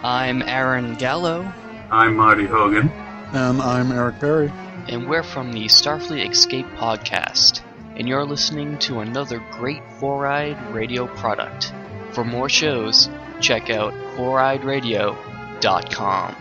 I'm Aaron Gallo. I'm Marty Hogan. And I'm Eric Berry. And we're from the Starfleet Escape podcast. And you're listening to another great Four-Eyed Radio product. For more shows, check out foureyedradio.com.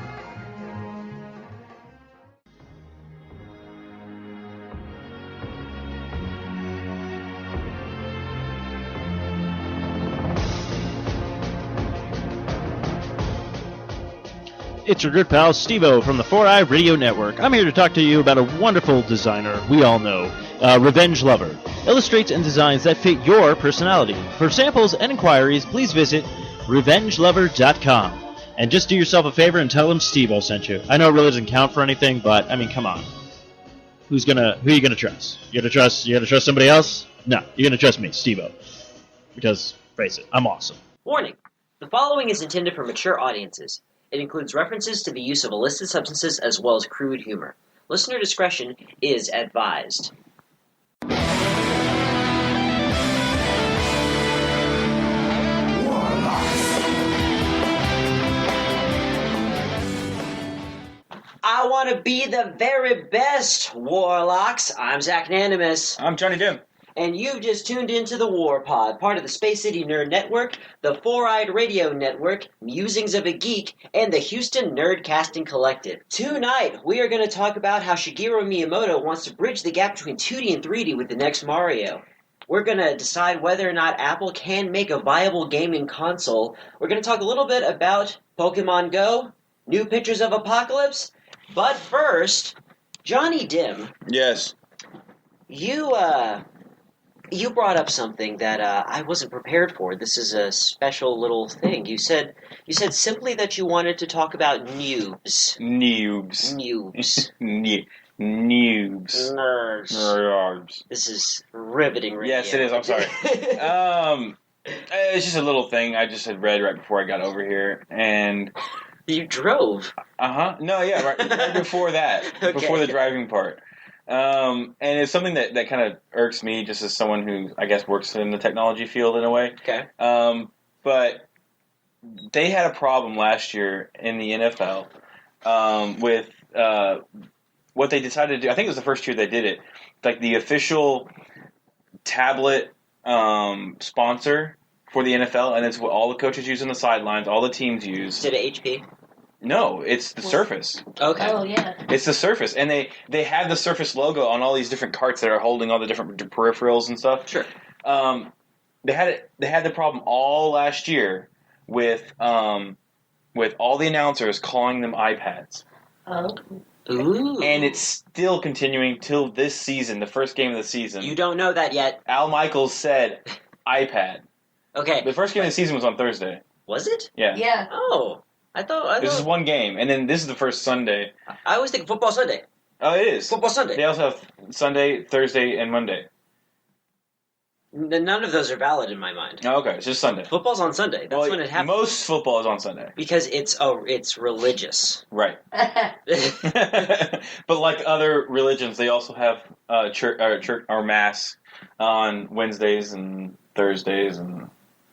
It's your good pal Steve-O from the 4i Radio Network. I'm here to talk to you about a wonderful designer we all know, Revenge Lover. Illustrates and designs that fit your personality. For samples and inquiries, please visit revengelover.com. And just do yourself a favor and tell them Steve-O sent you. I know it really doesn't count for anything, but, I mean, come on. Who are you gonna trust? You gonna trust somebody else? No, you're gonna trust me, Steve-O. Because, face it, I'm awesome. Warning. The following is intended for mature audiences. It includes references to the use of illicit substances as well as crude humor. Listener discretion is advised. I want to be the very best, Warlocks. I'm Zach Nanimus. I'm Johnny Dim. And you've just tuned into the Warpod, part of the Space City Nerd Network, the Four-Eyed Radio Network, Musings of a Geek, and the Houston Nerdcasting Collective. Tonight, we are going to talk about how Shigeru Miyamoto wants to bridge the gap between 2D and 3D with the next Mario. We're going to decide whether or not Apple can make a viable gaming console. We're going to talk a little bit about Pokemon Go, new pictures of Apocalypse. But first, Johnny Dim. Yes. You brought up something that I wasn't prepared for. This is a special little thing. You said simply that you wanted to talk about noobs. Noobs. Noobs. Nerds. This is riveting radio. Yes, it is. I'm sorry. It's just a little thing I just had read right before I got over here, and you drove. No, yeah, right before that, Okay. Before the driving part. And it's something that kind of irks me, just as someone who, I guess, works in the technology field in a way. Okay. But they had a problem last year in the NFL with what they decided to do. I think it was the first year they did it. Like the official tablet sponsor for the NFL, and it's what all the coaches use on the sidelines, all the teams use. Is it HP? No, it's the Surface. Okay. Oh, yeah. It's the Surface, and they have the Surface logo on all these different carts that are holding all the different peripherals and stuff. Sure. They had the problem all last year with all the announcers calling them iPads. Oh. Ooh. And it's still continuing till this season, the first game of the season. You don't know that yet. Al Michaels said iPad. Okay. The first game of the season was on Thursday. Was it? Yeah. Yeah. Oh. I thought. This is one game, and then this is the first Sunday. I always think Football Sunday. Oh, it is. Football Sunday. They also have Sunday, Thursday, and Monday. None of those are valid in my mind. Oh, okay, it's just Sunday. Football's on Sunday. That's when it happens. Most football is on Sunday. Because it's religious. Right. But like other religions, they also have church or mass on Wednesdays and Thursdays and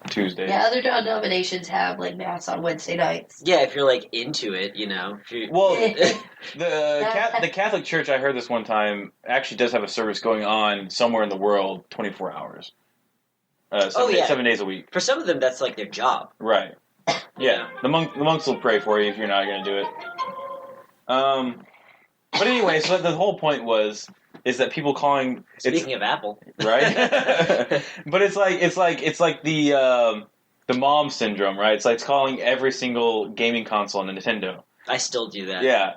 Tuesdays. Yeah, other denominations have like mass on Wednesday nights. Yeah, if you're like into it, you know. Well, the Catholic Church, I heard this one time, actually does have a service going on somewhere in the world 24 hours. 7 days a week. For some of them, that's like their job. Right. Yeah. The monks will pray for you if you're not going to do it. But anyway, so the whole point is that people calling. Speaking of Apple, right? But it's like the mom syndrome, right? It's calling every single gaming console on Nintendo. I still do that. Yeah.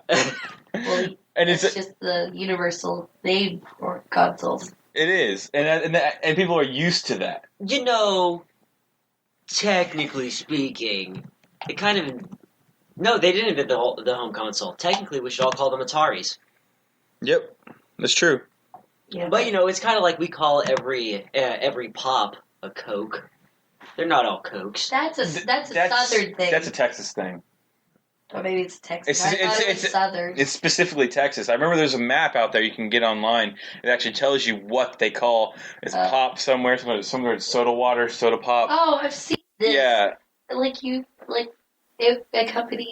Well, and it's just the universal name for consoles. It is, and people are used to that. You know, technically speaking, it kind of. No, they didn't invent the home console. Technically, we should all call them Ataris. Yep, that's true. Yeah. But, you know, it's kind of like we call every pop a Coke. They're not all Cokes. That's a Southern thing. That's a Texas thing. Or maybe it's Texas. I thought it was Southern. It's specifically Texas. I remember there's a map out there you can get online. It actually tells you what they call. It's pop somewhere it's soda water, soda pop. Oh, I've seen this. Yeah. It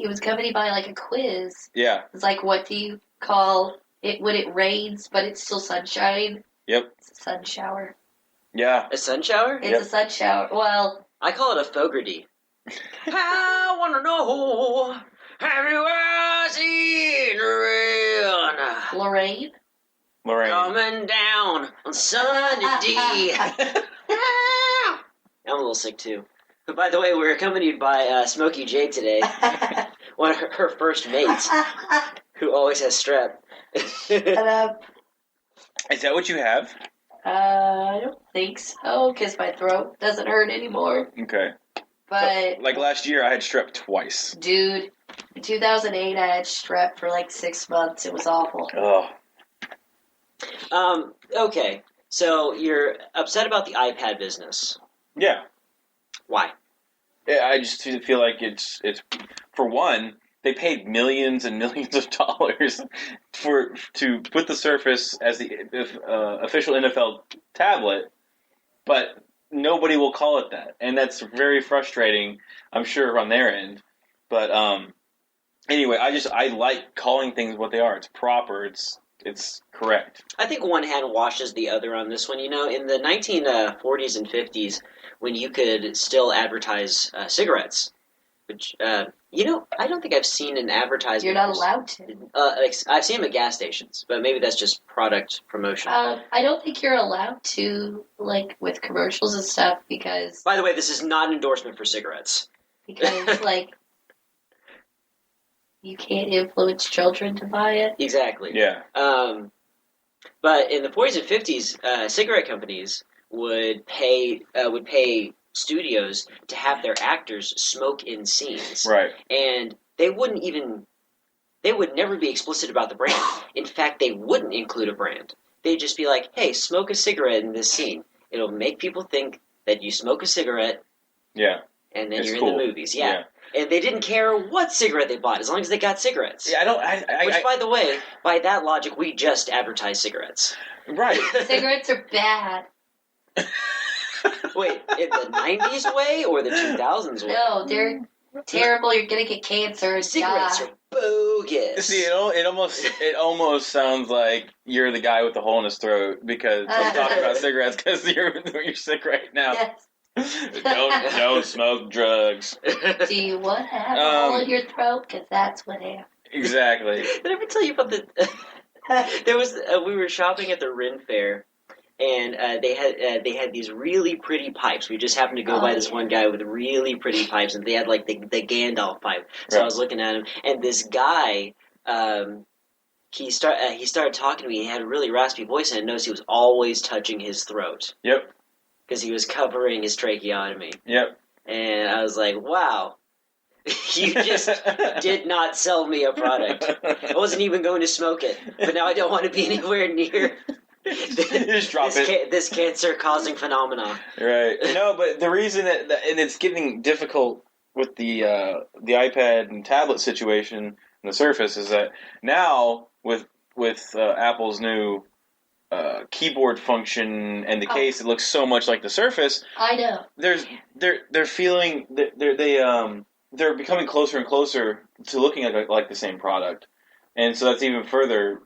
was accompanied by like a quiz. Yeah. It's like, what do you call it when it rains, but it's still sunshine? Yep. It's a sun shower. Yeah. A sun shower? It's a sun shower. Well, I call it a Fogarty. I wanna know, have you ever seen rain Lorraine. Lorraine. coming down on sunny day? I'm a little sick too. But by the way, we're accompanied by Smokey J today, one of her first mates, who always has strep. And, Is that what you have? I don't think so, because my throat doesn't hurt anymore. Okay. But, Like last year, I had strep twice. dude, in 2008, I had strep for like 6 months. It was awful. Oh. Okay, so you're upset about the iPad business. Yeah. Why? Yeah, I just feel like it's for one, they paid millions and millions of dollars to put the Surface as the official NFL tablet, but nobody will call it that, and that's very frustrating. I'm sure on their end, but anyway, I like calling things what they are. It's proper. It's correct. I think one hand washes the other on this one. You know, in the 1940s and 50s, when you could still advertise cigarettes, which, you know, I don't think I've seen an advertisement. You're not allowed to. I've seen them at gas stations, but maybe that's just product promotion. I don't think you're allowed to, like, with commercials and stuff, because, By the way, this is not an endorsement for cigarettes. like, you can't influence children to buy it. Exactly. Yeah. But in the 40s and 50s, cigarette companies would pay studios to have their actors smoke in scenes. Right. And they would never be explicit about the brand. In fact, they wouldn't include a brand. They'd just be like, hey, smoke a cigarette in this scene. It'll make people think that you smoke a cigarette. Yeah. And then It's you're cool. in the movies. Yeah. And they didn't care what cigarette they bought, as long as they got cigarettes. Yeah, Which, by the way, by that logic, we just advertise cigarettes. Right. Cigarettes are bad. Wait, in the 90s way or the 2000s way? No, they're terrible. You're gonna get cancer and Cigarettes die. are bogus. See, it almost sounds like you're the guy with the hole in his throat because I'm talking about cigarettes because you're sick right now. Yes. Don't smoke drugs. Do you want to have a hole in your throat? Because that's what happened. Exactly. Did I ever tell you about the... There was we were shopping at the Ren Fair, and they had these really pretty pipes. We just happened to go by this one guy with really pretty pipes, and they had like the Gandalf pipe. So Right. I was looking at him, and this guy, he started talking to me. He had a really raspy voice, and I noticed he was always touching his throat Yep. because he was covering his tracheotomy. Yep. And I was like, wow. You just did not sell me a product. I wasn't even going to smoke it, but now I don't want to be anywhere near Just drop this cancer-causing phenomenon. Right. No, but the reason that and it's getting difficult with the iPad and tablet situation and the Surface is that now with Apple's new keyboard function and the case, it looks so much like the Surface. I know. They're feeling they're becoming closer and closer to looking like the same product, and so that's even further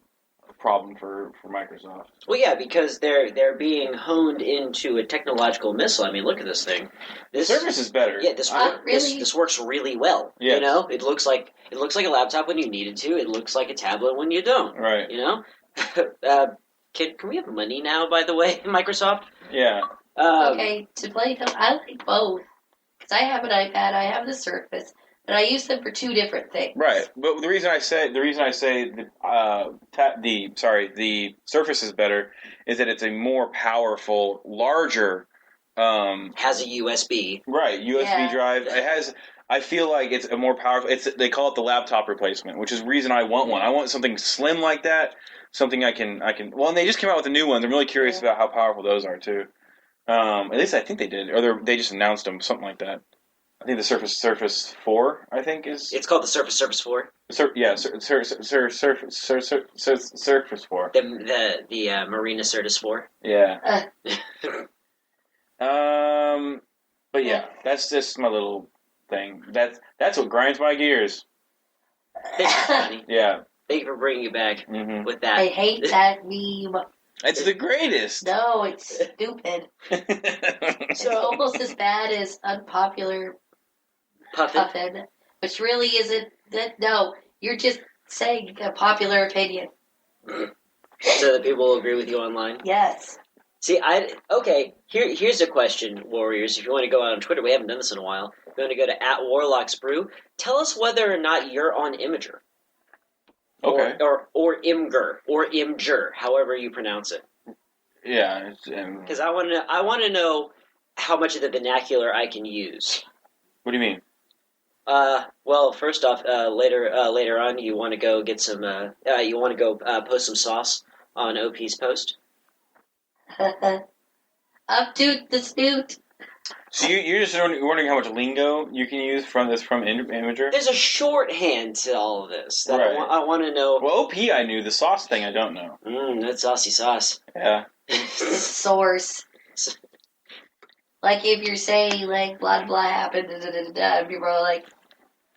a problem for Microsoft. Well, yeah, because they're being honed into a technological missile. I mean, look at this thing. The Surface is better. Yeah, Really? this works really well. Yes. You know, it looks like a laptop when you need it to. It looks like a tablet when you don't. Right. You know. Can we have money now? By the way, Microsoft. Yeah. Okay, to play them, I like both. Because I have an iPad, I have the Surface, but I use them for two different things. Right, but the reason I say the Surface is better is that it's a more powerful, larger. Has a USB. Right, USB Yeah. drive. It has. I feel like it's a more powerful. They call it the laptop replacement, which is the reason I want one. I want something slim like that. Something I can. Well, and they just came out with the new ones. I'm really curious about how powerful those are too. At least I think they did, or they just announced them, something like that. I think the Surface 4, I think is. It's called the Surface 4. Surface 4. The Marina Certus 4. Yeah. But yeah, that's just my little thing. That's what grinds my gears. This is funny. Yeah. Thank you for bringing it back with that. I hate that meme. It's the greatest. No, it's stupid. It's almost as bad as unpopular Puffin, which really isn't. No, you're just saying a popular opinion. So that people will agree with you online. Yes. See, here's a question, Warriors. If you want to go out on Twitter, we haven't done this in a while. If you want to go to @WarlocksBrew, tell us whether or not you're on Imgur. Okay. Or Imgur, or Imgur, however you pronounce it. Yeah. Because I want to know how much of the vernacular I can use. What do you mean? Well, first off, later on, you want to go get some. You want to go post some sauce on OP's post. Uptoot the snoot. So you're just wondering how much lingo you can use from Imgur? There's a shorthand to all of this that Right. I want to know. Well, OP I knew. The sauce thing I don't know. That's saucy sauce. Yeah. Source. Like if you're saying like blah blah happened, people are like,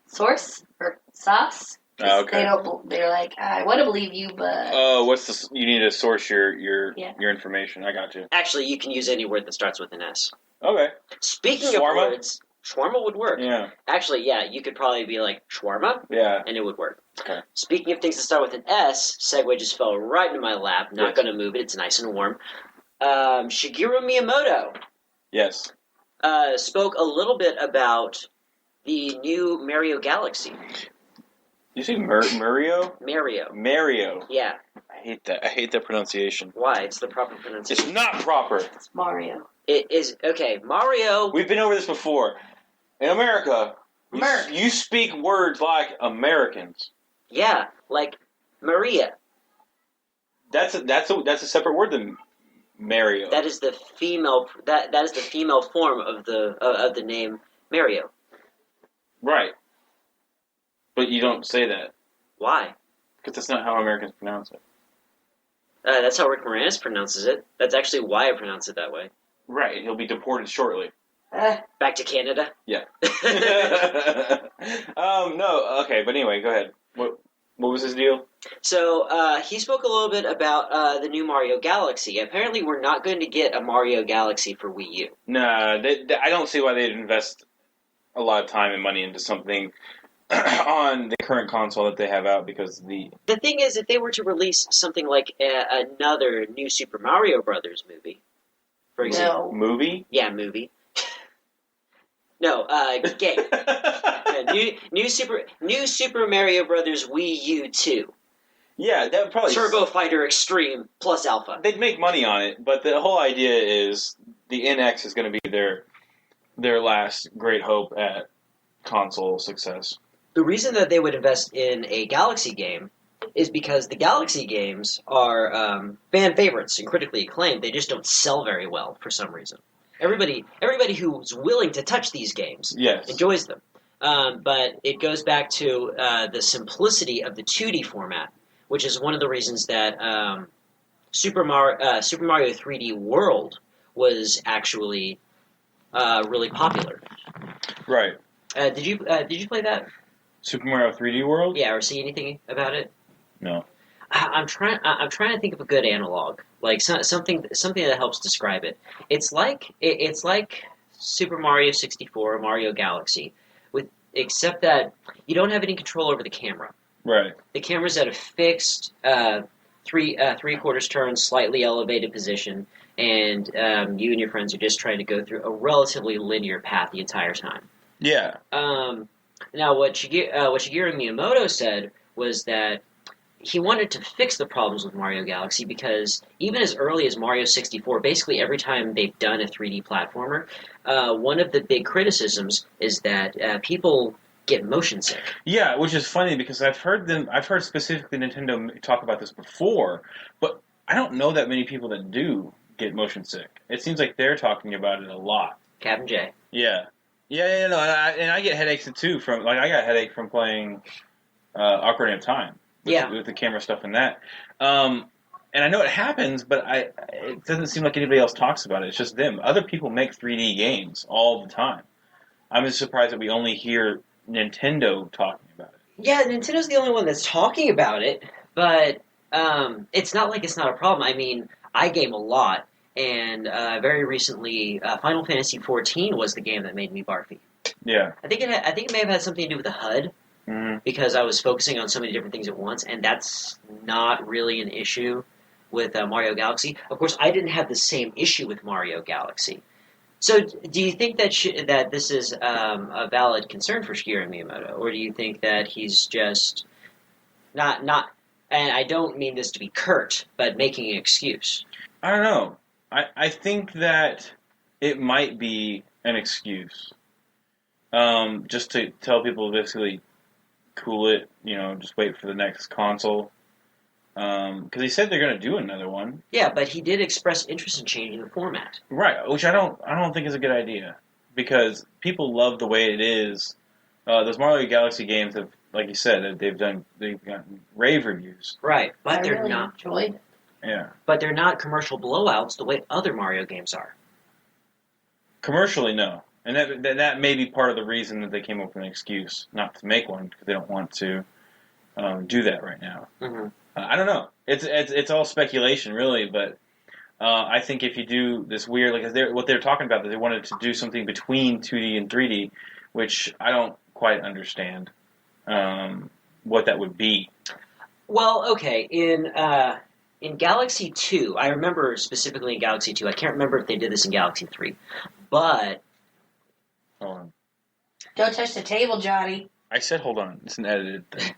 source or sauce. Oh, okay. They're like, I want to believe you, but. Oh, what's this? You need to source your information. I got you. Actually, you can use any word that starts with an S. Okay. Speaking Shawarma? of words, shawarma would work. Yeah. Actually, yeah, you could probably be like shawarma, Yeah. and it would work. Okay. Speaking of things that start with an S, segue just fell right into my lap. Not Yes. going to move it. It's nice and warm. Shigeru Miyamoto Yes. spoke a little bit about the new Mario Galaxy. You say Mario? Mario. Yeah. I hate that. I hate that pronunciation. Why? It's the proper pronunciation. It's not proper. It's Mario. It is okay. Mario. We've been over this before. In America, you speak words like Americans. Yeah, like Maria. That's a separate word than Mario. That is the female. That is the female form of the name Mario. Right. But you don't say that Why? because that's not how Americans pronounce it. That's how Rick Moranis pronounces it. That's actually why I pronounce it that way. Right. He'll be deported shortly. Back to Canada. Yeah. No. Okay. But anyway, go ahead. What was his deal? So he spoke a little bit about the new Mario Galaxy. Apparently, we're not going to get a Mario Galaxy for Wii U. Nah, I don't see why they'd invest a lot of time and money into something on the current console that they have out because The thing is, if they were to release something like another new Super Mario Brothers movie, for example, movie. Yeah, movie. No, game. New Super Mario Brothers Wii U 2. Yeah, that would probably Turbo Fighter Extreme plus Alpha. They'd make money on it, but the whole idea is the NX is going to be their last great hope at console success. The reason that they would invest in a Galaxy game is because the Galaxy games are fan favorites and critically acclaimed. They just don't sell very well for some reason. Everybody who's willing to touch these games enjoys them. But it goes back to the simplicity of the 2D format, which is one of the reasons that Super Mario 3D World was actually really popular. Right. Did you play that? Super Mario 3D World? Yeah, or see anything about it? No. I'm trying to think of a good analog, like something that helps describe it. It's like Super Mario 64 or Mario Galaxy, except that you don't have any control over the camera. Right. The camera's at a fixed three-quarters turn, slightly elevated position, and you and your friends are just trying to go through a relatively linear path the entire time. Yeah. Now, what Shigeru Miyamoto said was that he wanted to fix the problems with Mario Galaxy because even as early as Mario 64, basically every time they've done a 3D platformer, one of the big criticisms is that people get motion sick. Yeah, which is funny because I've heard specifically Nintendo talk about this before, but I don't know that many people that do get motion sick. It seems like they're talking about it a lot. Captain J. Yeah. Yeah, no, and I get headaches too I got a headache from playing Ocarina of Time. With the camera stuff and that. And I know it happens, but it doesn't seem like anybody else talks about it. It's just them. Other people make 3D games all the time. I'm just surprised that we only hear Nintendo talking about it. Yeah, Nintendo's the only one that's talking about it, but it's not like it's not a problem. I mean, I game a lot, and very recently, Final Fantasy XIV was the game that made me barfy. Yeah. I think it may have had something to do with the HUD, because I was focusing on so many different things at once, and that's not really an issue with Mario Galaxy. Of course, I didn't have the same issue with Mario Galaxy. So, do you think that that this is a valid concern for Shigeru Miyamoto, or do you think that he's just not? And I don't mean this to be curt, but making an excuse. I don't know. I think that it might be an excuse, just to tell people basically, cool it. Just wait for the next console. Because he said they're going to do another one. Yeah, but he did express interest in changing the format. Right, which I don't think is a good idea, because people love the way it is. Those Mario Galaxy games have, like you said, they've gotten rave reviews. Right, but they're really not. Enjoyed it. Yeah, but they're not commercial blowouts the way other Mario games are. Commercially, no, and that may be part of the reason that they came up with an excuse not to make one, because they don't want to do that right now. Mm-hmm. I don't know. It's all speculation, really, but I think if you do this weird, like what they're talking about, that they wanted to do something between 2D and 3D, which I don't quite understand what that would be. Well, okay, in Galaxy 2, I remember specifically in Galaxy 2, I can't remember if they did this in Galaxy 3, but... Hold on. Don't touch the table, Johnny. I said hold on. It's an edited thing.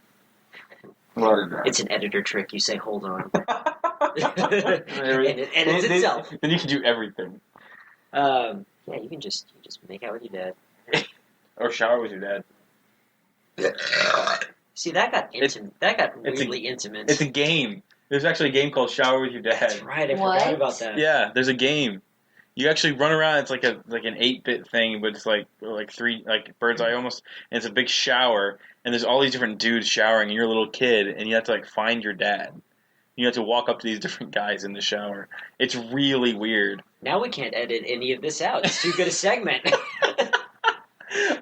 It's an editor trick. You say, hold on. And it edits itself. Then you can do everything. Yeah, you can just make out with your dad. Or shower with your dad. See, that got intimate. That got really intimate. It's a game. There's actually a game called Shower with Your Dad. That's right, I forgot about that. Yeah, there's a game. You actually run around. It's like an 8-bit thing, but it's like bird's eye almost. And it's a big shower, and there's all these different dudes showering, and you're a little kid, and you have to find your dad. You have to walk up to these different guys in the shower. It's really weird. Now we can't edit any of this out. It's too good a segment.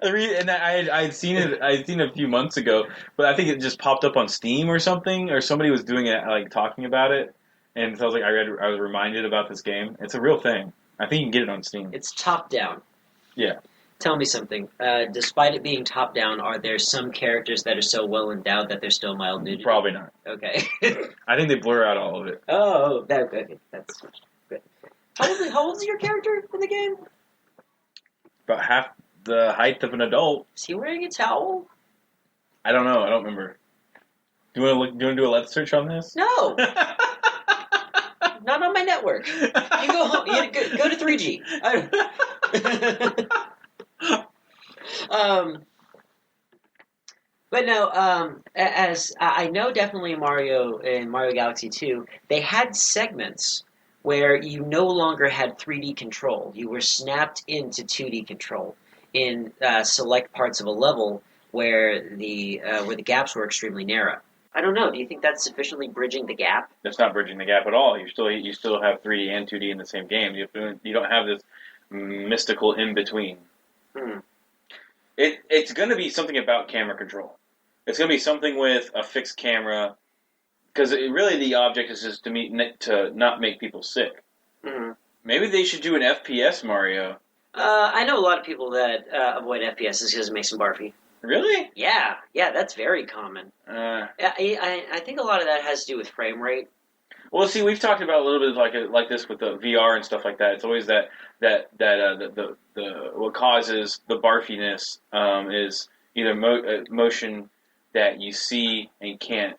And I'd seen it a few months ago, but I think it just popped up on Steam or something, or somebody was doing it, talking about it, and so I was I was reminded about this game. It's a real thing. I think you can get it on Steam. It's top down. Yeah. Tell me something. Despite it being top down, are there some characters that are so well endowed that they're still mild nudity? Probably not. Okay. I think they blur out all of it. Oh, that's good. That's good. How old is your character in the game? About half the height of an adult. Is he wearing a towel? I don't know. I don't remember. Do you want to do a let's search on this? No. Not on my network. You go home. You go to 3G. But no, as I know, definitely in Mario Galaxy 2, they had segments where you no longer had 3D control. You were snapped into 2D control in select parts of a level where the gaps were extremely narrow. I don't know. Do you think that's sufficiently bridging the gap? That's not bridging the gap at all. You still have 3D and 2D in the same game. You don't have this mystical in between. Hmm. It's going to be something about camera control. It's going to be something with a fixed camera, because really the object is just to not make people sick. Mm-hmm. Maybe they should do an FPS Mario. I know a lot of people that avoid FPSs because it makes them barfy. Really? Yeah, that's very common. I think a lot of that has to do with frame rate. Well, see, we've talked about a little bit like this with the VR and stuff like that. It's always the what causes the barfiness is either motion that you see and can't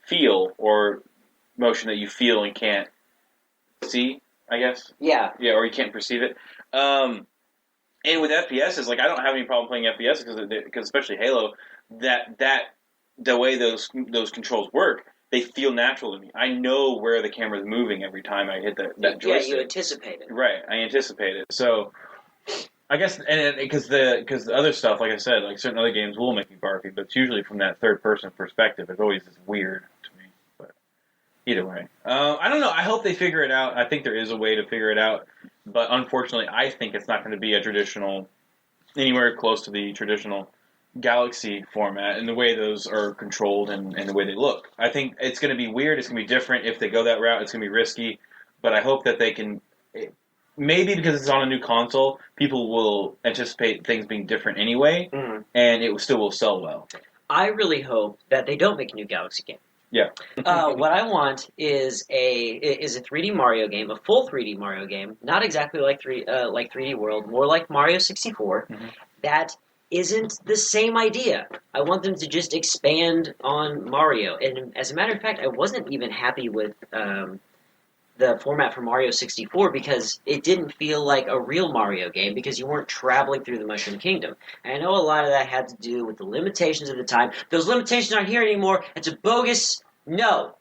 feel, or motion that you feel and can't see, I guess. Yeah, or you can't perceive it. And with FPSs, I don't have any problem playing FPS because especially Halo, that the way those controls work, they feel natural to me. I know where the camera's moving every time I hit that joystick. Yeah, you anticipate it. Right, I anticipate it. So I guess, and because the other stuff, like I said, certain other games will make me barfy, but it's usually from that third person perspective. It's always just weird to me. But either way, I don't know. I hope they figure it out. I think there is a way to figure it out. But unfortunately, I think it's not going to be a traditional anywhere close to the traditional Galaxy format and the way those are controlled and the way they look. I think it's going to be weird. It's going to be different if they go that route. It's going to be risky, but I hope that they can. Maybe because it's on a new console, people will anticipate things being different anyway, and it still will sell well. I really hope that they don't make a new Galaxy game. Yeah. What I want is a 3D Mario game, a full 3D Mario game, not exactly like 3D World, more like Mario 64. That isn't the same idea. I want them to just expand on Mario. And as a matter of fact, I wasn't even happy with the format for Mario 64 because it didn't feel like a real Mario game because you weren't traveling through the Mushroom Kingdom. And I know a lot of that had to do with the limitations of the time. Those limitations aren't here anymore. It's a bogus. No.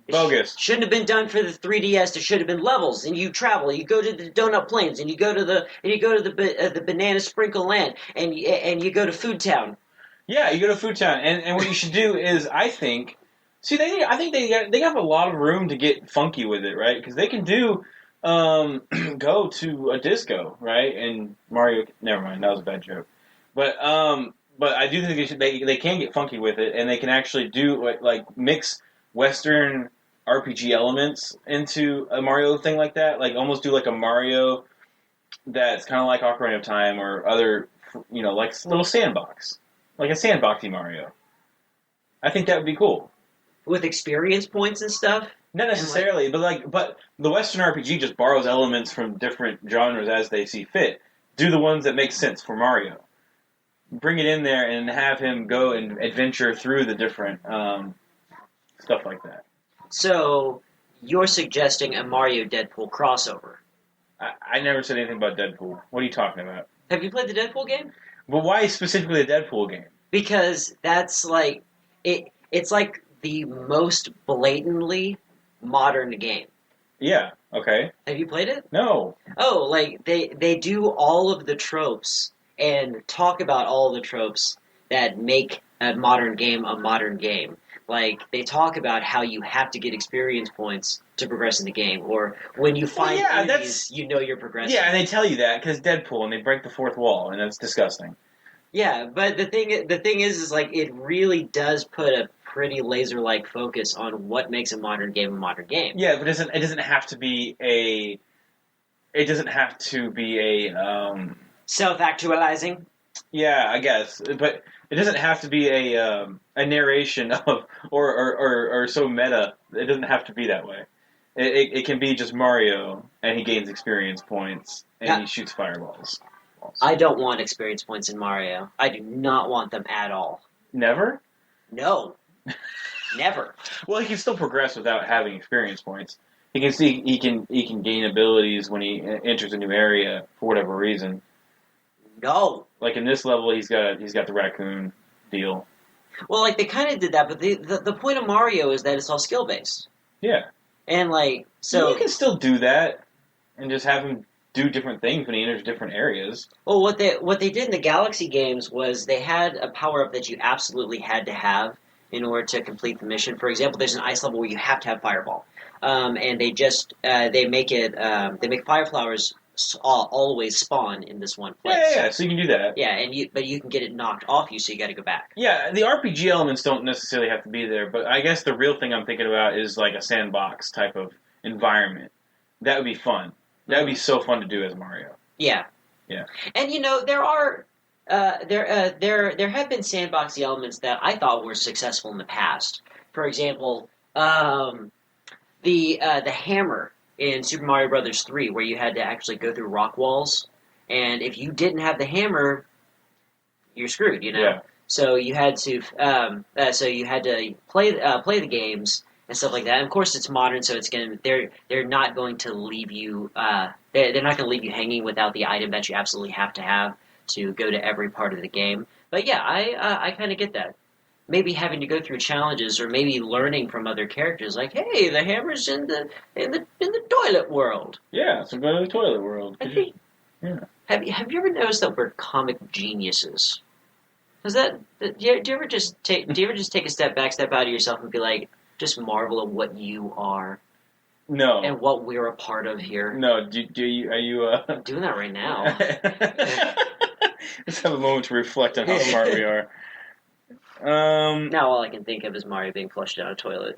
Bogus. Shouldn't have been done for the 3DS. There should have been levels, and you travel. You go to the Donut Plains, and you go to the Banana Sprinkle Land, and you go to Food Town. Yeah, you go to Food Town, and what you should do is, I think they have a lot of room to get funky with it, right? Because they can do go to a disco, right? And Mario. Never mind, that was a bad joke. But I do think they can get funky with it, and they can actually do like mix Western RPG elements into a Mario thing like that, like almost do like a Mario that's kind of like Ocarina of Time or other, like a little sandbox, like a sandboxy Mario. I think that would be cool. With experience points and stuff? Not necessarily, but the Western RPG just borrows elements from different genres as they see fit. Do the ones that make sense for Mario. Bring it in there and have him go and adventure through the different stuff like that. So, you're suggesting a Mario-Deadpool crossover? I never said anything about Deadpool. What are you talking about? Have you played the Deadpool game? But why specifically the Deadpool game? Because that's like... It's like the most blatantly modern game. Yeah, okay. Have you played it? No. Oh, like, they do all of the tropes and talk about all the tropes that make a modern game a modern game. Like, they talk about how you have to get experience points to progress in the game, or when you find enemies, you know you're progressing. Yeah, and they tell you that because Deadpool, and they break the fourth wall, and that's disgusting. Yeah, but the thing is like, it really does put a pretty laser-like focus on what makes a modern game a modern game. Yeah, but it doesn't have to be a... It doesn't have to be a... Self-actualizing? Yeah, I guess. But it doesn't have to be a narration of... Or so meta. It doesn't have to be that way. It can be just Mario, and he gains experience points, and he shoots fireballs. I don't want experience points in Mario. I do not want them at all. Never? No. Never. Well, he can still progress without having experience points. He can gain abilities when he enters a new area for whatever reason. No. Like in this level, he's got the raccoon deal. Well, like they kind of did that, but the point of Mario is that it's all skill based. Yeah. And like so, you can still do that and just have him do different things when he enters different areas. Well, what they did in the Galaxy games was they had a power up that you absolutely had to have in order to complete the mission. For example, there's an ice level where you have to have Fireball, and they make fire flowers always spawn in this one place. Yeah. So you can do that. Yeah, but you can get it knocked off you, so you got to go back. Yeah, the RPG elements don't necessarily have to be there, but I guess the real thing I'm thinking about is like a sandbox type of environment. That would be fun. That would be so fun to do as Mario. Yeah. Yeah. And there are there have been sandboxy elements that I thought were successful in the past. For example, the hammer in Super Mario Bros. 3, where you had to actually go through rock walls, and if you didn't have the hammer, you're screwed. Yeah. So you had to play the games and stuff like that. And of course, it's modern, so they're not going to leave you they're not going to leave you hanging without the item that you absolutely have to go to every part of the game. But yeah, I kind of get that. Maybe having to go through challenges, or maybe learning from other characters, like, hey, the hammer's in the toilet world. Yeah, so go to the toilet world. Yeah. Have you ever noticed that we're comic geniuses? Do you ever just take a step back, step out of yourself, and be like, just marvel at what you are? No. And what we're a part of here. No. Are you? I'm doing that right now. Let's have a moment to reflect on how smart we are. Now all I can think of is Mario being flushed down a toilet.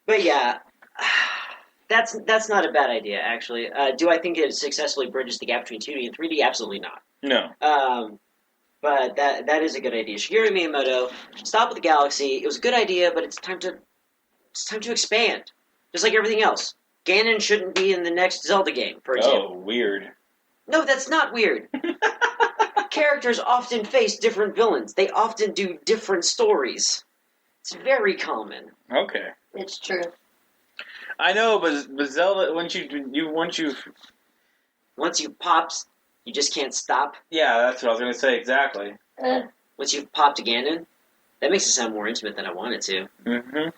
But yeah, that's not a bad idea, actually. Do I think it successfully bridges the gap between 2D and 3D? Absolutely not. No. But that is a good idea. Shigeru Miyamoto, Stop with the Galaxy. It was a good idea, but it's time to expand. Just like everything else. Ganon shouldn't be in the next Zelda game, for example. Oh, weird. No, that's not weird. Characters often face different villains. They often do different stories. It's very common. Okay. It's true. I know, but Zelda, once you've popped, you just can't stop. Yeah, that's what I was going to say, exactly. Once you've popped Ganon, that makes it sound more intimate than I want it to. Mm-hmm.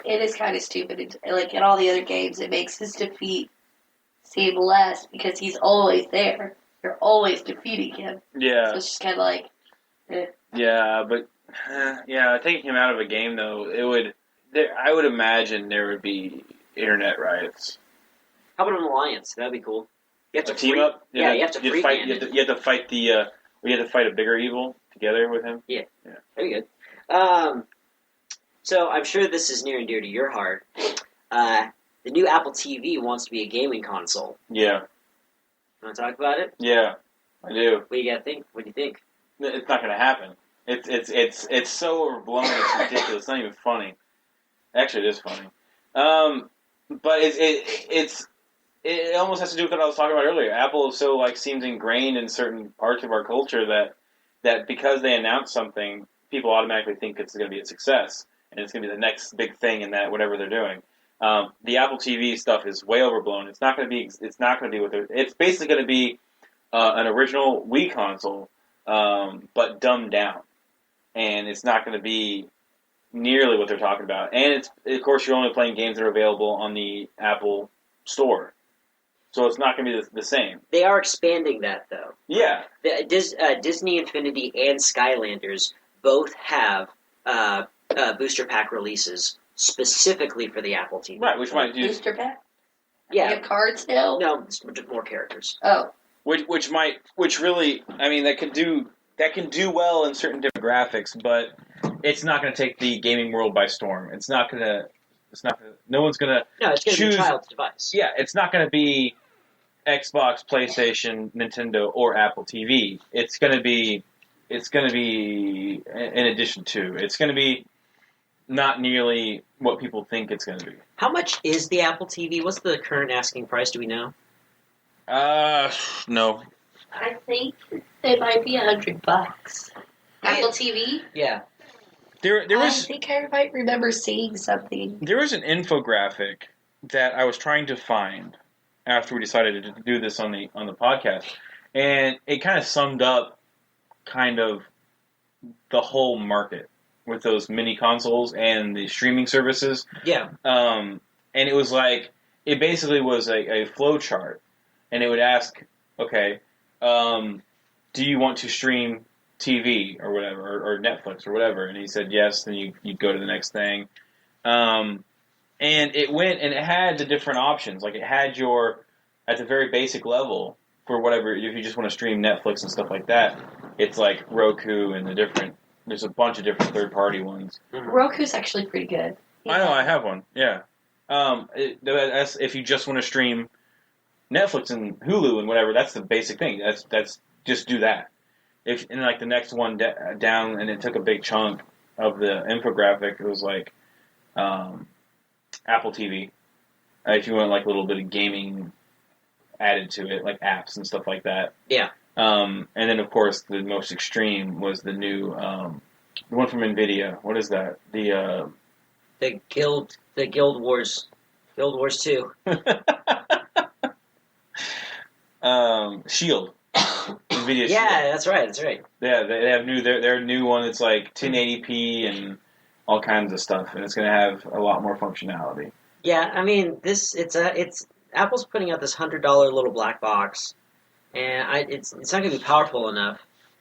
It is kind of stupid. Like in all the other games, it makes his defeat seem less because he's always there. You're always defeating him. Yeah. So it's just kind of like... Yeah, but... taking him out of a game, though, I would imagine there would be internet riots. How about an alliance? That'd be cool. You have to team up. Yeah, you have to free fight. Ganon. You have to fight you have to fight a bigger evil together with him. Yeah. Very good. So I'm sure this is near and dear to your heart. The new Apple TV wants to be a gaming console. Yeah. Want to talk about it? Yeah, I do. What do you think? What do you think? It's not going to happen. It's so overblown. It's ridiculous. It's not even funny. Actually, it is funny. But it almost has to do with what I was talking about earlier. Apple seems ingrained in certain parts of our culture that because they announce something, people automatically think it's going to be a success and it's going to be the next big thing in that whatever they're doing. The Apple TV stuff is way overblown. It's not going to be. It's not going to be what they're. It's basically going to be an original Wii console, but dumbed down, and it's not going to be nearly what they're talking about. And of course, you're only playing games that are available on the Apple Store, so it's not going to be the same. They are expanding that, though. Yeah. Disney Infinity and Skylanders both have booster pack releases specifically for the Apple TV. Right, which might do booster pack. Yeah. You have cards now. No, it's just more characters. Oh. Which really, I mean, that can do well in certain demographics, but it's not going to take the gaming world by storm. No one's going to. No, it's going to be a child's device. Yeah, it's not going to be Xbox, PlayStation, Nintendo, or Apple TV. It's going to be in addition to. It's going to be not nearly what people think it's going to be. How much is the Apple TV? What's the current asking price? Do we know? No. I think it might be $100. Apple TV? Yeah. There was. I think I might remember seeing something. There was an infographic that I was trying to find after we decided to do this on the podcast, and it kind of summed up kind of the whole market with those mini consoles and the streaming services. Yeah. And it was like, it basically was a flow chart, and it would ask, okay, do you want to stream TV or whatever, or Netflix or whatever? And he said yes, then you'd go to the next thing. And it went, and it had the different options. Like, it had at the very basic level, for whatever, if you just want to stream Netflix and stuff like that, it's like Roku and there's a bunch of different third-party ones. Roku's actually pretty good. Yeah. I know, I have one, yeah. That's if you just want to stream Netflix and Hulu and whatever, that's the basic thing. That's just do that. And like the next one down, and it took a big chunk of the infographic, it was like Apple TV. If you want like a little bit of gaming added to it, like apps and stuff like that. Yeah. And then of course the most extreme was the new the one from NVIDIA. What is that? The Guild Wars 2. Shield. NVIDIA Yeah, Shield. that's right. Yeah, they have their new one. It's like 1080p and all kinds of stuff, and it's going to have a lot more functionality. Yeah, I mean, it's Apple's putting out this $100 little black box, and it's not going to be powerful enough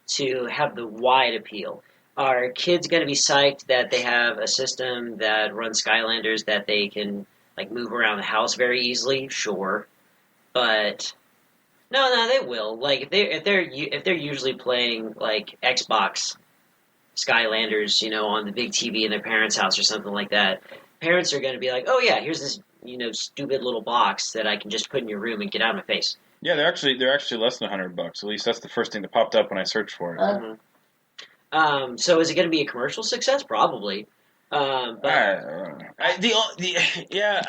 to have the wide appeal. Are kids going to be psyched that they have a system that runs Skylanders that they can like move around the house very easily, sure, but no, they will. Like if they're usually playing like Xbox Skylanders, on the big TV in their parents' house or something like that, parents are going to be like, oh yeah, here's this stupid little box that I can just put in your room and get out of my face. Yeah, they're actually less than $100. At least that's the first thing that popped up when I searched for it. So is it going to be a commercial success? Probably. I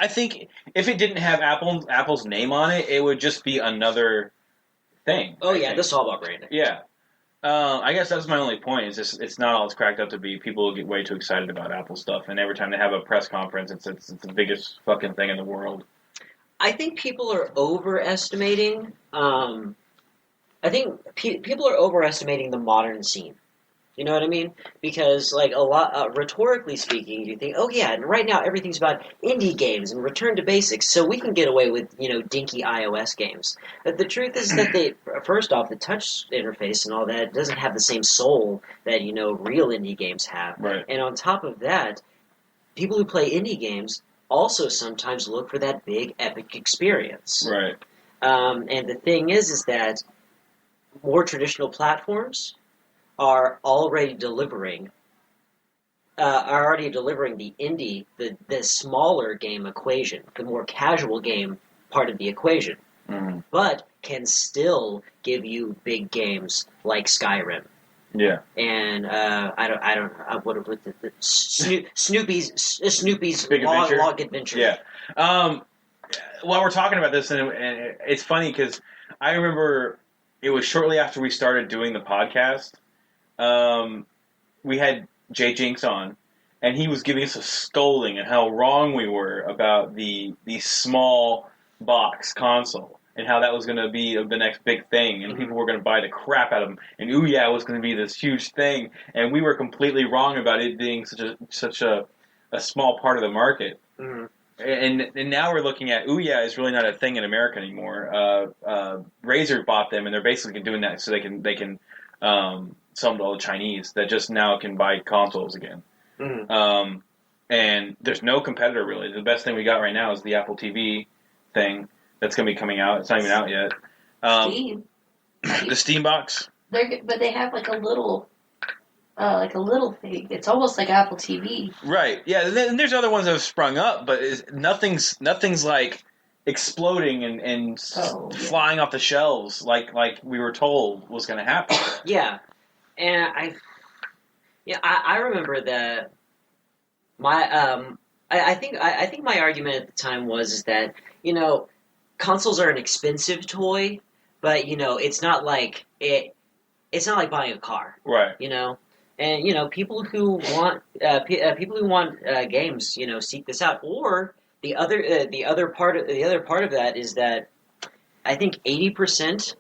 think if it didn't have Apple's name on it, it would just be another thing. Oh yeah, this is all about branding. Yeah. I guess that's my only point. Is just it's not all it's cracked up to be. People get way too excited about Apple stuff, and every time they have a press conference, it's the biggest fucking thing in the world. I think people are overestimating. I think people are overestimating the modern scene. You know what I mean? Because, like, a lot, rhetorically speaking, you think, oh yeah, and right now everything's about indie games and return to basics, so we can get away with, dinky iOS games. But the truth is that first off, the touch interface and all that doesn't have the same soul that, real indie games have. Right. And on top of that, people who play indie games also sometimes look for that big, epic experience. Right. And the thing is that more traditional platforms are already delivering the indie, the smaller game equation, the more casual game part of the equation, but can still give you big games like Skyrim. Yeah. And Snoopy's Big Adventure? Log Adventure. Yeah. While we're talking about this, and it's funny because I remember it was shortly after we started doing the podcast. We had Jay Jinks on, and he was giving us a scolding and how wrong we were about the small box console and how that was going to be the next big thing, and people were going to buy the crap out of them, and Ouya was going to be this huge thing, and we were completely wrong about it being such a small part of the market. Mm-hmm. And now we're looking at Ouya is really not a thing in America anymore. Razer bought them, and they're basically doing that so they can sell them to all the Chinese that just now can buy consoles again. Mm-hmm. And there's no competitor really. The best thing we got right now is the Apple TV thing that's going to be coming out. It's not even out yet. Steam. The Steam box. But they have like a little thing. It's almost like Apple TV. Right. Yeah. And there's other ones that have sprung up, but nothing's like exploding and flying off the shelves like we were told was going to happen. Yeah. And I remember that I think my argument at the time was that consoles are an expensive toy, but it's not like buying a car, right? And people who want games seek this out. Or the other part of that is that I think 80%.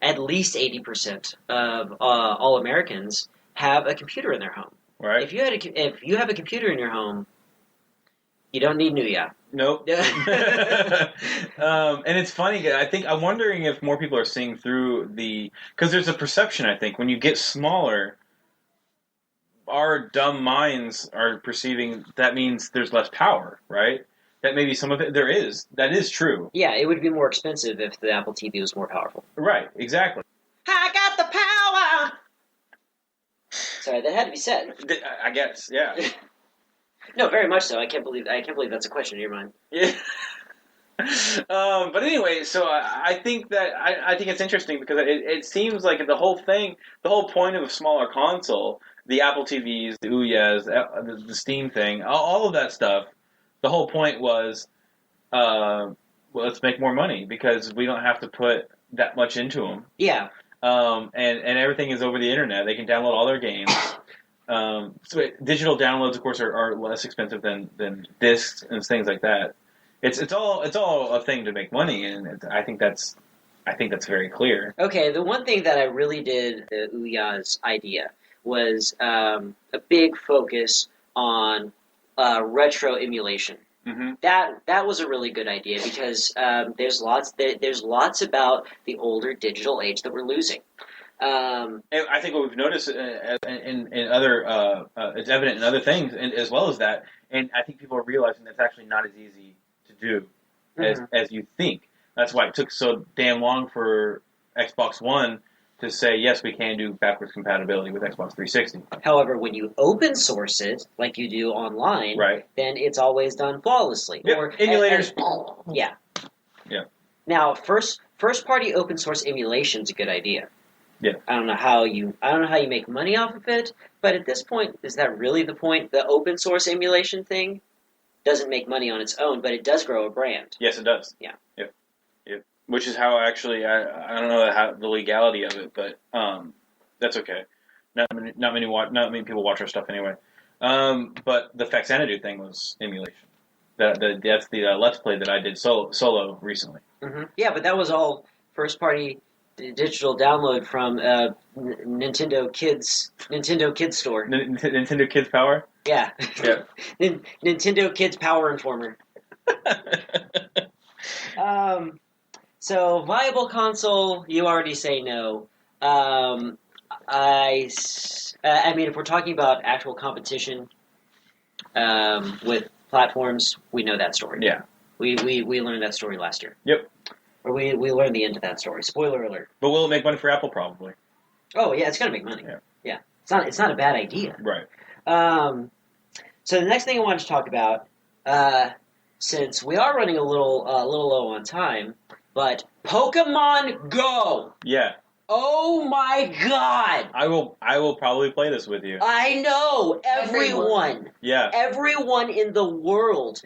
At least 80% of all Americans have a computer in their home. Right. If you have a computer in your home, you don't need Ouya. Nope. And it's funny. I'm wondering if more people are seeing through because there's a perception. I think when you get smaller, our dumb minds are perceiving that means there's less power, right? That maybe some of it there is. That is true. Yeah, it would be more expensive if the Apple TV was more powerful. Right, exactly. I got the power! Sorry, that had to be said. I guess, yeah. No, very much so. I can't believe that's a question in your mind. Yeah. But anyway, so I think that I think it's interesting because it seems like the whole point of a smaller console, the Apple TVs, the Ouyas, the Steam thing, all of that stuff. The whole point was, let's make more money because we don't have to put that much into them. Yeah. And everything is over the internet. They can download all their games. So digital downloads, of course, are less expensive than discs and things like that. It's all a thing to make money, and I think that's very clear. Okay, the one thing that I really did the Ouya's idea was a big focus on retro emulation. Mm-hmm. That was a really good idea because there's lots about the older digital age that we're losing. And I think what we've noticed in other it's evident in other things as well as that, and I think people are realizing that's actually not as easy do as you think. That's why it took so damn long for Xbox One to say, yes, we can do backwards compatibility with Xbox 360. However, when you open source it, like you do online, Right. then it's always done flawlessly. Yep. Or Emulators. Yeah. Yeah. Now, first party open source emulation is a good idea. Yeah. I don't know how you make money off of it, but at this point, is that really the point? The open source emulation thing doesn't make money on its own, but it does grow a brand. Yes, it does. Yeah. Yep. Which is how actually I don't know how the legality of it, but that's okay. Not many people watch our stuff anyway. But the Faxanadu thing was emulation. That's the Let's Play that I did solo recently. Mm-hmm. Yeah, but that was all first party digital download from Nintendo Kids Store. Nintendo Kids Power. Yeah. Yeah. Nintendo Kids Power Informer. So viable console, you already say no. I mean, if we're talking about actual competition with platforms, we know that story. Yeah. We learned that story last year. Yep. Or we learned the end of that story. Spoiler alert. But will it make money for Apple? Probably. Oh yeah, it's gonna make money. Yeah. It's not a bad idea. Right. So the next thing I wanted to talk about, since we are running a little low on time, but Pokemon Go. Yeah. Oh my God! I will probably play this with you. I know everyone. Yeah. Everyone in the world,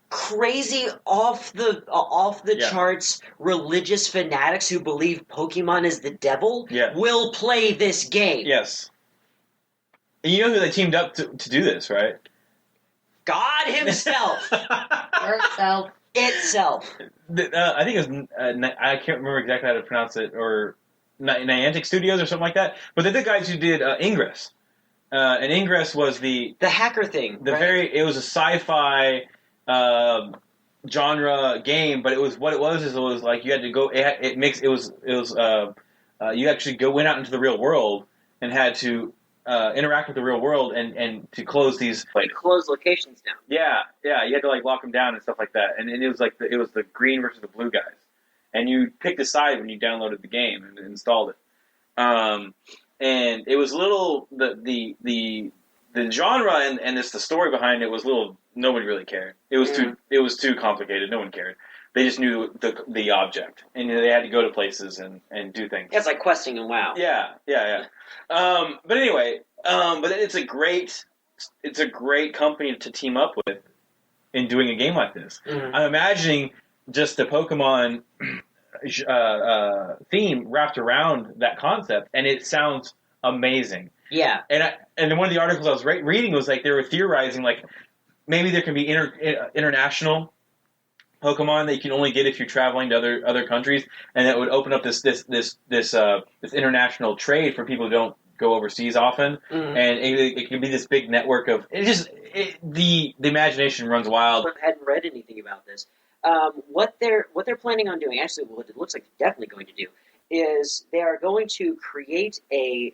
crazy off the charts religious fanatics who believe Pokemon is the devil will play this game. Yes. And you know who they teamed up to do this, right? God himself. Herself. Itself. I think it was, I can't remember exactly how to pronounce it, or Niantic Studios or something like that. But they're the guys who did Ingress. And Ingress was the hacker thing. It was a sci-fi genre game, but it was like you had to go. You actually went out into the real world and had to interact with the real world and to close these close locations down. Yeah, you had to lock them down and stuff like that. And it was it was the green versus the blue guys, and you picked a side when you downloaded the game and installed it. And it was the genre and the story behind it was nobody really cared. It was too complicated. No one cared. They just knew the object, and they had to go to places and do things. It's like questing in WoW. Yeah. But anyway, but it's a great company to team up with in doing a game like this. Mm-hmm. I'm imagining just the Pokemon theme wrapped around that concept, and it sounds amazing. Yeah. And one of the articles I was reading was they were theorizing maybe there can be international Pokemon that you can only get if you're traveling to other countries, and that would open up this international trade for people who don't go overseas often, and it can be this big network of the imagination runs wild. I hadn't read anything about this. What they're planning on doing, actually, what it looks like they're definitely going to do, is they are going to create a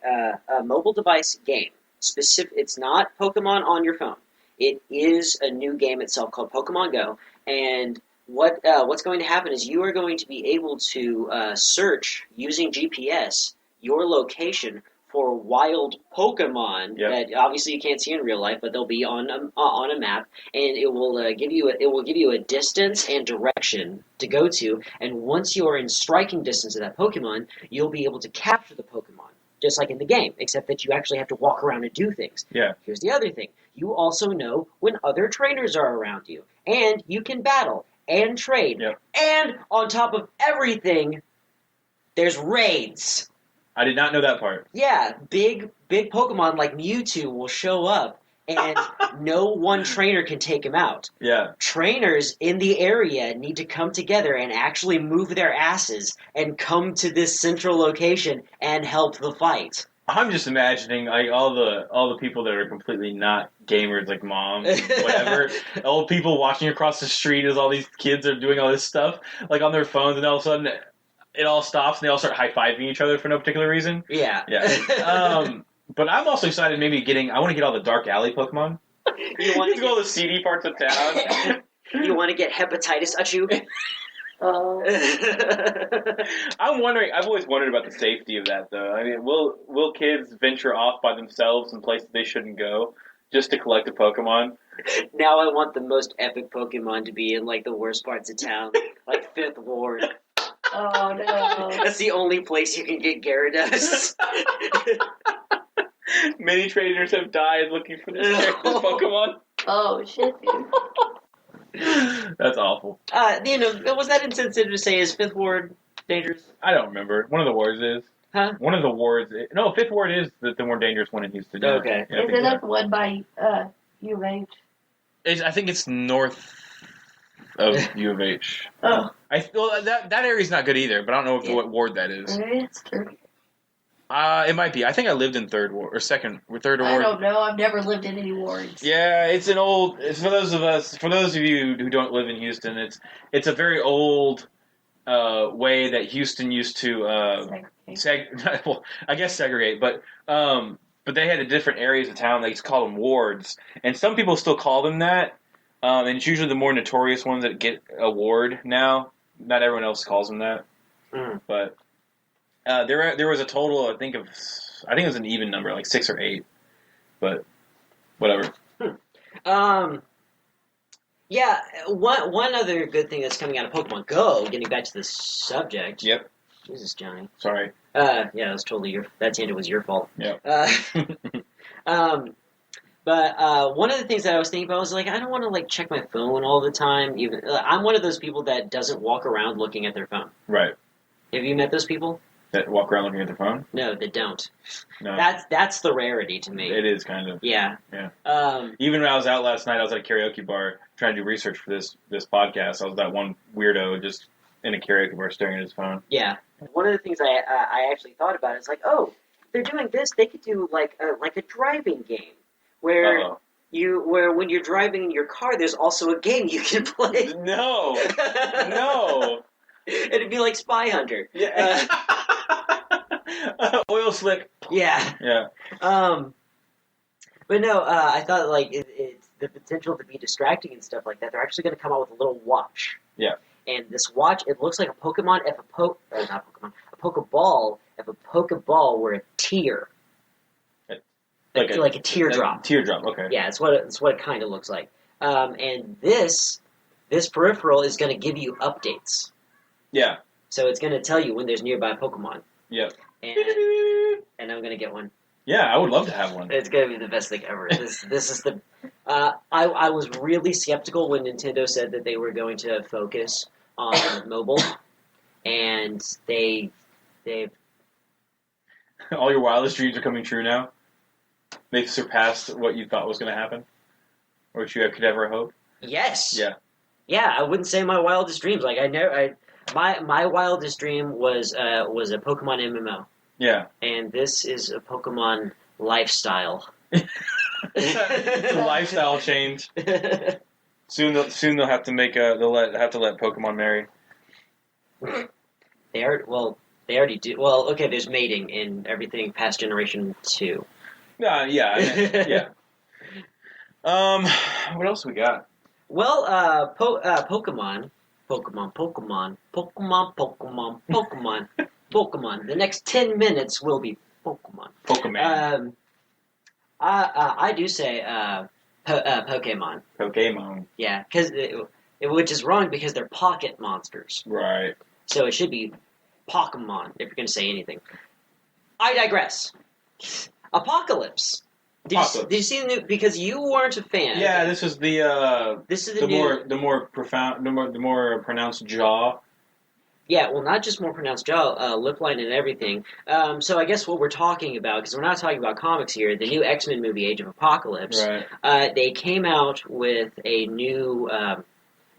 mobile device game. It's not Pokemon on your phone. It is a new game itself called Pokemon Go, and what's going to happen is you are going to be able to search using GPS your location for wild Pokemon that obviously you can't see in real life, but they'll be on a map, and it will give you a distance and direction to go to. And once you are in striking distance of that Pokemon, you'll be able to capture the Pokemon, just like in the game, except that you actually have to walk around and do things. Yeah. Here's the other thing: you also know when other trainers are around you, and you can battle and trade. Yep. And on top of everything, there's raids. I did not know that part. Yeah, big Pokemon like Mewtwo will show up, and no one trainer can take him out. Yeah. Trainers in the area need to come together and actually move their asses and come to this central location and help the fight. I'm just imagining all the people that are completely not gamers, like mom, whatever. Old people watching across the street as all these kids are doing all this stuff, on their phones, and all of a sudden it all stops and they all start high-fiving each other for no particular reason. Yeah. But I'm also excited maybe I want to get all the Dark Alley Pokemon. You want to go to the seedy parts of town. You want to get hepatitis, Achu? Oh. I'm wondering. I've always wondered about the safety of that, though. I mean, will kids venture off by themselves in places they shouldn't go just to collect a Pokemon? Now I want the most epic Pokemon to be in like the worst parts of town, like Fifth Ward. Oh no! That's the only place you can get Gyarados. Many trainers have died looking for this Pokemon. Oh shit, dude. That's awful. Was that insensitive to say is Fifth Ward dangerous? I don't remember. One of the wards is. Huh? One of the wards. No, Fifth Ward is the more dangerous one in Houston. Yeah. Okay. Yeah, Isn't that the one by U of H? I think it's north of U of H. Oh. That area's not good either, but I don't know what ward that is. It's true. It might be. I think I lived in third ward or third ward. I don't know. I've never lived in any wards. Yeah, it's an old. It's for those of you who don't live in Houston. It's a very old way that Houston used to well, I guess segregate, but they had the different areas of town. They used to call them wards, and some people still call them that. And it's usually the more notorious ones that get a ward now. Not everyone else calls them that, but. There was a total, I think it was an even number, like 6 or 8, but whatever. Yeah, one other good thing that's coming out of Pokemon Go, getting back to the subject. Yep. Jesus, Johnny. Sorry. Yeah, that was totally that tangent was your fault. Yep. But one of the things that I was thinking about was like, I don't want to like check my phone all the time. Even I'm one of those people that doesn't walk around looking at their phone. Right. Have you met those people? That walk around looking at their phone? No, they don't. No. That's the rarity to me. It is kind of. Yeah. Yeah. Even when I was out last night, I was at a karaoke bar trying to do research for this podcast. I was that one weirdo just in a karaoke bar staring at his phone. Yeah. One of the things I actually thought about is like, oh, they're doing this. They could do like a driving game where when you're driving in your car, there's also a game you can play. No. No. It'd be like Spy Hunter. Yeah. Oil slick. Yeah. Yeah. But no, I thought like it's the potential to be distracting and stuff like that. They're actually going to come out with a little watch. Yeah. And this watch, it looks like a Pokemon if a Pokeball if a Pokeball were a tear. Like a teardrop. Teardrop. Okay. Yeah, it's what it kind of looks like. And this peripheral is going to give you updates. Yeah. So it's going to tell you when there's nearby Pokemon. Yep. And I'm going to get one. Yeah, I would love to have one. It's going to be the best thing ever. This is the... I was really skeptical when Nintendo said that they were going to focus on mobile. And they've... All your wildest dreams are coming true now? They've surpassed what you thought was going to happen? Or what you could ever hope? Yes. Yeah. Yeah, I wouldn't say my wildest dreams. Like my wildest dream was a Pokemon MMO. Yeah. And this is a Pokemon lifestyle. It's a lifestyle change. Soon they'll have to make let Pokemon marry. They already do. Well, okay, there's mating in everything past Generation 2. Yeah. Yeah. What else we got? Well, Pokemon. The next 10 minutes will be Pokemon. Pokemon. I do say Pokemon. Pokemon. Yeah, because which is wrong because they're pocket monsters. Right. So it should be Pokemon if you're going to say anything. I digress. Apocalypse. Did you see the new? Because you weren't a fan. Yeah, this is the more pronounced jaw. Yeah, well, not just more pronounced jaw, lip line and everything. So I guess what we're talking about, because we're not talking about comics here, the new X-Men movie, Age of Apocalypse. Right. They came out with a new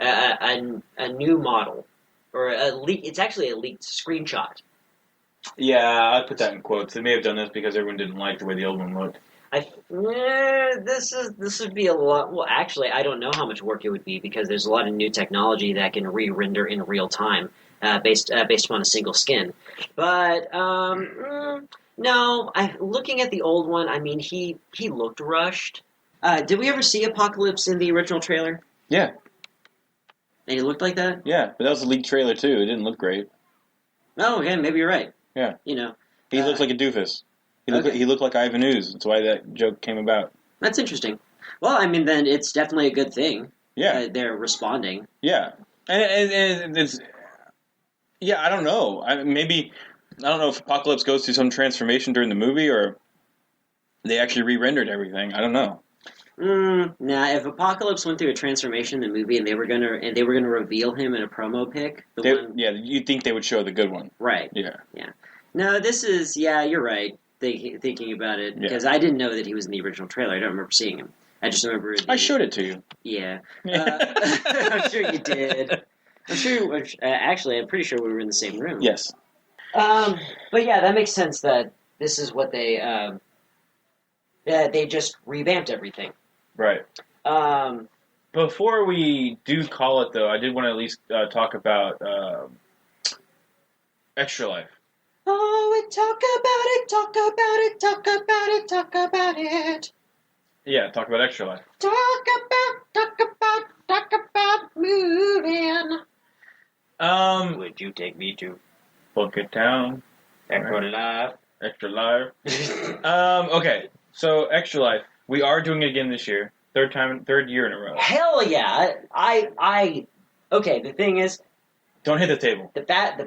a new model, or a leak. It's actually a leaked screenshot. Yeah, I'd put that in quotes. They may have done this because everyone didn't like the way the old one looked. This would be a lot. Well, actually, I don't know how much work it would be because there's a lot of new technology that can re-render in real time, based upon a single skin. But no, looking at the old one, I mean, he looked rushed. Did we ever see Apocalypse in the original trailer? Yeah. And he looked like that? Yeah, but that was a leaked trailer too. It didn't look great. Oh, yeah, maybe you're right. Yeah. You know. He looked like a doofus. Okay. He looked like Ivan Ooze. That's why that joke came about. That's interesting. Well, I mean, then it's definitely a good thing. Yeah. They're responding. Yeah. And it's... Yeah, I don't know. I don't know if Apocalypse goes through some transformation during the movie or they actually re-rendered everything. I don't know. Nah, if Apocalypse went through a transformation in the movie and they were gonna reveal him in a promo pic, yeah, you'd think they would show the good one. Right. Yeah. No, this is you're right. Thinking about it because I didn't know that he was in the original trailer. I don't remember seeing him. I just remember. I showed it to you. Yeah, I'm sure you did. I'm sure. Actually, I'm pretty sure we were in the same room. Yes. But yeah, that makes sense. That this is what they just revamped everything. Right. Before we do call it, though, I did want to at least talk about Extra Life. Oh, we talk about it, talk about it, talk about it, talk about it. Yeah, talk about Extra Life. Talk about moving. Would you take me to Bucket Town? Extra Life? Extra Life. Okay, so Extra Life. We are doing it again this year. Third year in a row. Hell yeah! Okay, the thing is, don't hit the table. The fact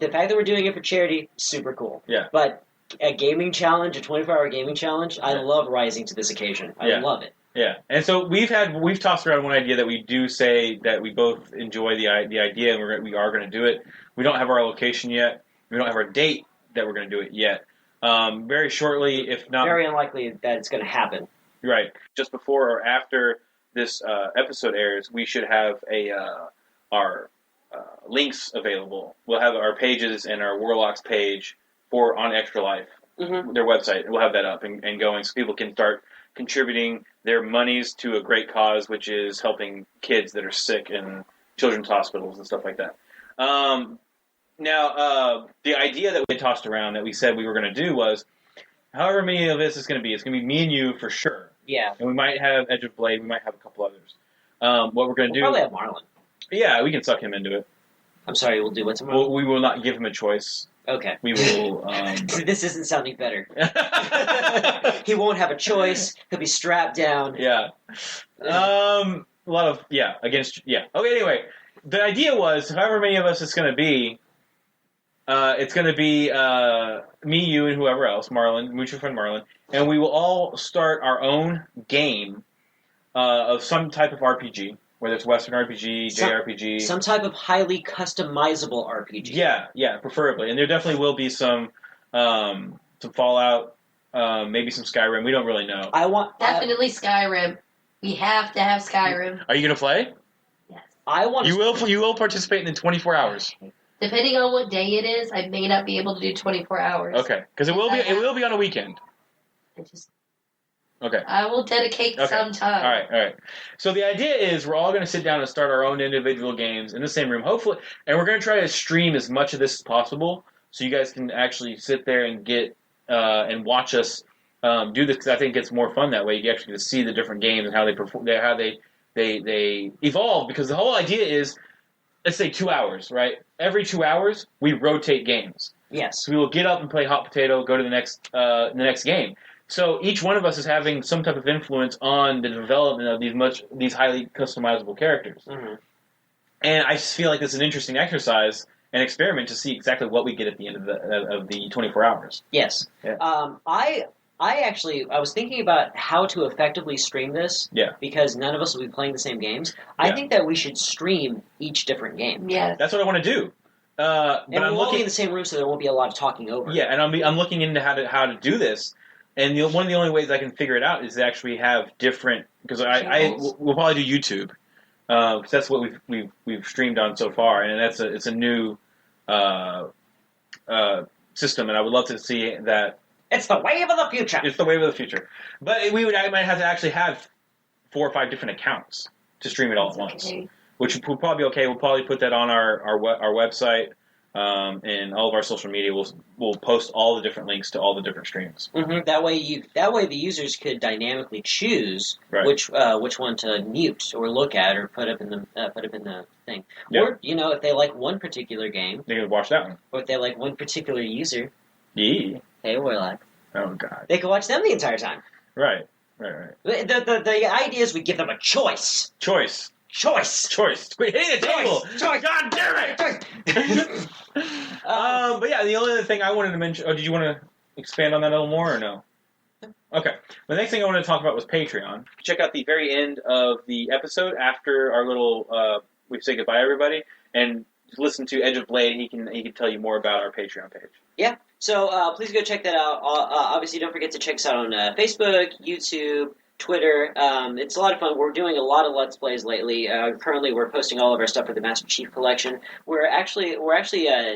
that we're doing it for charity, super cool. Yeah. But a gaming challenge, a 24-hour gaming challenge, I love rising to this occasion. I love it. Yeah, and so we've tossed around one idea that we do say that we both enjoy the idea, and we are going to do it. We don't have our location yet. We don't have our date that we're going to do it yet. Very shortly, if not, very unlikely that it's going to happen. Right, just before or after this episode airs, we should have our links available. We'll have our pages and our Warlocks page on Extra Life, their website. We'll have that up and going so people can start contributing their monies to a great cause, which is helping kids that are sick in children's hospitals and stuff like that. Now, the idea that we tossed around that we said we were going to do was, however many of this is going to be, it's going to be me and you for sure. Yeah. And we might have Edge of Blade. We might have a couple others. What we're going to do... probably have Marlon. Yeah, we can suck him into it. I'm sorry, we'll do what tomorrow? We will not give him a choice. Okay. We will... This isn't sounding better. He won't have a choice. He'll be strapped down. Yeah. A lot of... Yeah. Against... Yeah. Okay, anyway. The idea was, however many of us it's going to be, it's going to be me, you, and whoever else, Marlon, mutual friend Marlon, and we will all start our own game of some type of RPG, whether it's Western RPG, JRPG. Some type of highly customizable RPG. Yeah, preferably. And there definitely will be some Fallout, maybe some Skyrim. We don't really know. Definitely Skyrim. We have to have Skyrim. Are you going to play? Yes. You will participate in the 24 hours. Depending on what day it is, I may not be able to do 24 hours. Okay, because it will be on a weekend. Okay. I will dedicate some time. All right. So the idea is we're all going to sit down and start our own individual games in the same room, hopefully, and we're going to try to stream as much of this as possible, so you guys can actually sit there and get and watch us do this. Because I think it's more fun that way. You actually get to see the different games and how they perform, how they evolve. Because the whole idea is, let's say 2 hours, right? Every 2 hours, we rotate games. Yes. So we will get up and play hot potato, go to the next game. So each one of us is having some type of influence on the development of these highly customizable characters. Mm-hmm. And I just feel like it's an interesting exercise and experiment to see exactly what we get at the end of the 24 hours. Yes. Yeah. I was thinking about how to effectively stream this. Yeah. Because none of us will be playing the same games. Yeah. I think that we should stream each different game. Yes. That's what I want to do. But and we'll all be in the same room, so there won't be a lot of talking over. Yeah, and I'm looking into how to do this. And one of the only ways I can figure it out is to actually have different, because we'll probably do YouTube, because that's what we've streamed on so far, and it's a new system, and I would love to see that. It's the wave of the future. It's the wave of the future, but I might have to actually have 4 or 5 different accounts to stream it all at once, which will probably be okay. We'll probably put that on our website. and all of our social media will post all the different links to all the different streams. Mm-hmm. That way the users could dynamically choose which one to mute or look at or put up in the thing. Yep. Or if they like one particular game, they can watch that one. Or if they like one particular user, hey Warlock. Oh God. They can watch them the entire time. Right. The idea is we give them a choice. Choice. We hit a table. Choice. God damn it. But yeah, the only other thing I wanted to mention. Oh, did you want to expand on that a little more or no? Okay. The next thing I wanted to talk about was Patreon. Check out the very end of the episode after our little we say goodbye everybody, and listen to Edge of Blade. He can tell you more about our Patreon page. Yeah. So please go check that out. Obviously, don't forget to check us out on Facebook, YouTube, Twitter. It's a lot of fun. We're doing a lot of Let's Plays lately. Currently, we're posting all of our stuff for the Master Chief Collection. We're actually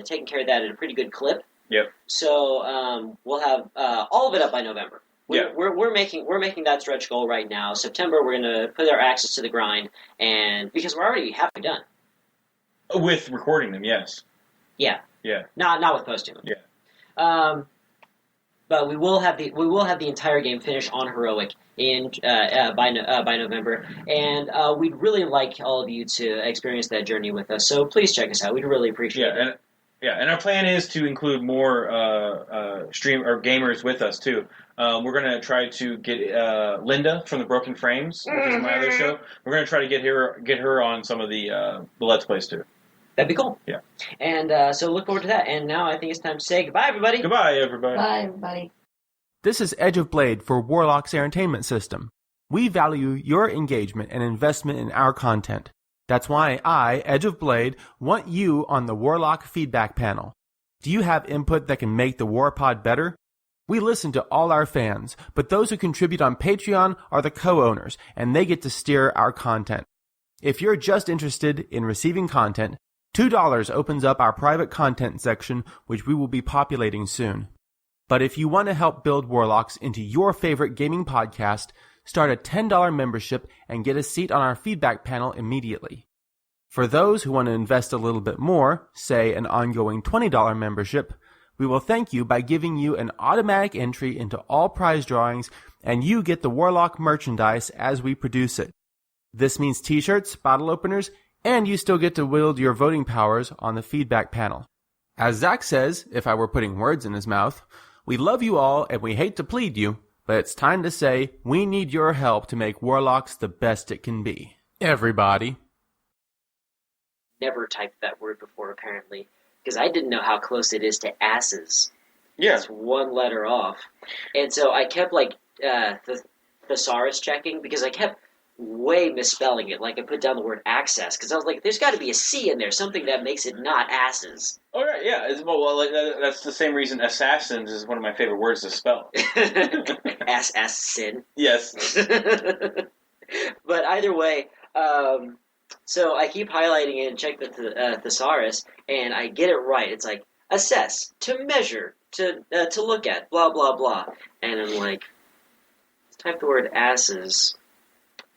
taking care of that at a pretty good clip. Yep. So we'll have all of it up by November. We're making that stretch goal right now. September, we're going to put our axes to the grind, and because we're already halfway done. With recording them, yes. Yeah. Yeah. Not with posting them. Yeah. But we will have the entire game finished on Heroic by November, and we'd really like all of you to experience that journey with us. So please check us out. We'd really appreciate it. And our plan is to include more stream or gamers with us too. We're going to try to get Linda from the Broken Frames, which is my other show. We're going to try to get her on some of the Let's Plays too. That'd be cool. Yeah. And so look forward to that. And now I think it's time to say goodbye, everybody. Goodbye, everybody. Bye, everybody. This is Edge of Blade for Warlock's Entertainment System. We value your engagement and investment in our content. That's why I, Edge of Blade, want you on the Warlock feedback panel. Do you have input that can make the Warpod better? We listen to all our fans, but those who contribute on Patreon are the co-owners, and they get to steer our content. If you're just interested in receiving content, $2 opens up our private content section, which we will be populating soon. But if you want to help build Warlocks into your favorite gaming podcast, start a $10 membership and get a seat on our feedback panel immediately. For those who want to invest a little bit more, say an ongoing $20 membership, we will thank you by giving you an automatic entry into all prize drawings, and you get the Warlock merchandise as we produce it. This means t-shirts, bottle openers, and you still get to wield your voting powers on the feedback panel. As Zach says, if I were putting words in his mouth, we love you all and we hate to plead you, but it's time to say we need your help to make Warlocks the best it can be. Everybody. Never typed that word before, apparently, because I didn't know how close it is to asses. Yeah. It's one letter off. And so I kept, the thesaurus checking, because I kept way misspelling it. Like, I put down the word access, because I was like, there's got to be a C in there, something that makes it not asses. Oh, right, yeah. That's the same reason assassins is one of my favorite words to spell. Assassin. Yes. But either way, so I keep highlighting it and check the thesaurus, and I get it right. It's like, assess, to measure, to look at, blah, blah, blah. And I'm like, type the word asses,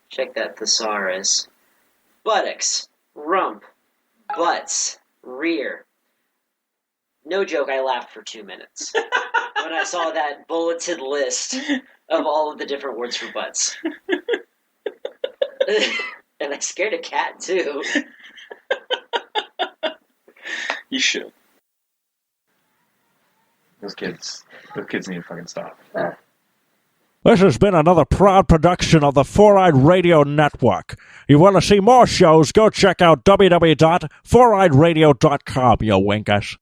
check that thesaurus. Buttocks, rump, butts, rear. No joke, I laughed for 2 minutes when I saw that bulleted list of all of the different words for butts. And I scared a cat, too. You should. Those kids need to fucking stop. This has been another proud production of the Four-Eyed Radio Network. You want to see more shows, go check out www.foureyedradio.com, you winkers.